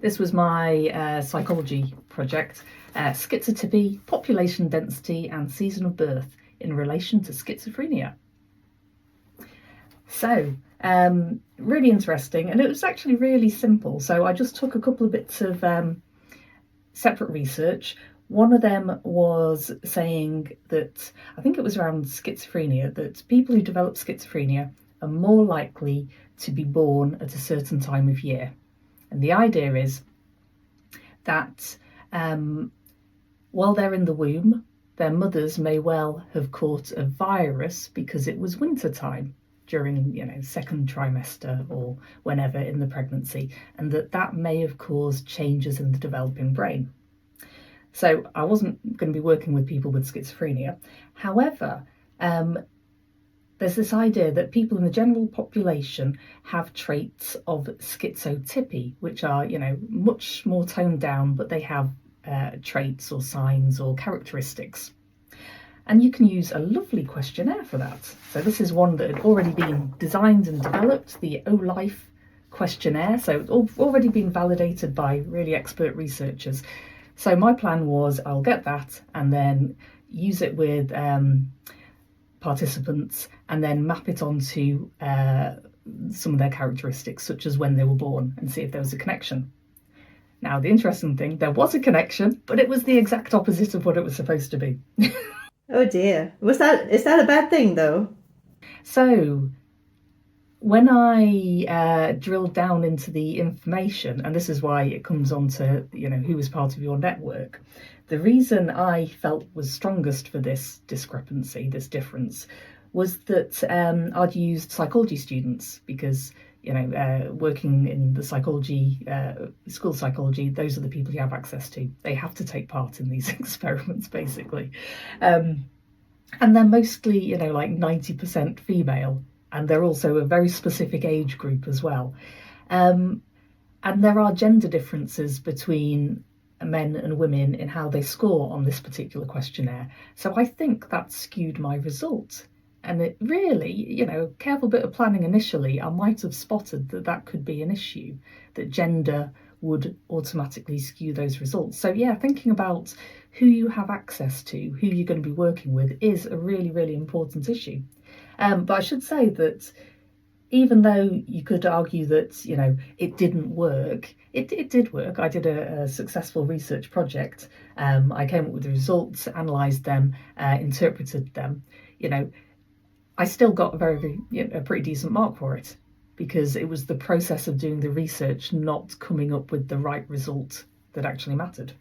This was my psychology project, Schizotypy, Population Density and Season of Birth in relation to schizophrenia. So, really interesting, and it was actually really simple. So I just took a couple of bits of separate research. One of them was saying that, I think it was around schizophrenia, that people who develop schizophrenia are more likely to be born at a certain time of year. And the idea is that while they're in the womb, their mothers may well have caught a virus because it was winter time during, second trimester or whenever in the pregnancy, and that may have caused changes in the developing brain. So I wasn't going to be working with people with schizophrenia. However, there's this idea that people in the general population have traits of schizotypy, which are, much more toned down, but they have traits or signs or characteristics. And you can use a lovely questionnaire for that. So this is one that had already been designed and developed, the O-Life questionnaire. So it's already been validated by really expert researchers. So my plan was I'll get that and then use it with participants and then map it onto some of their characteristics, such as when they were born, and see if there was a connection. Now, the interesting thing, there was a connection, but it was the exact opposite of what it was supposed to be. Oh dear. Is that a bad thing though? So when I drilled down into the information, and this is why it comes on to, who was part of your network, the reason I felt was strongest for this discrepancy, this difference, was that I'd used psychology students because, working in the psychology, school psychology, those are the people you have access to. They have to take part in these experiments, basically. And they're mostly, like 90% female. And they're also a very specific age group as well. And there are gender differences between men and women in how they score on this particular questionnaire. So I think that skewed my result. And it really, careful bit of planning initially, I might have spotted that could be an issue, that gender would automatically skew those results. So yeah, thinking about who you have access to, who you're going to be working with is a really, really important issue. But I should say that even though you could argue that, it didn't work, it did work. I did a successful research project. I came up with the results, analysed them, interpreted them. I still got a pretty decent mark for it because it was the process of doing the research, not coming up with the right result, that actually mattered.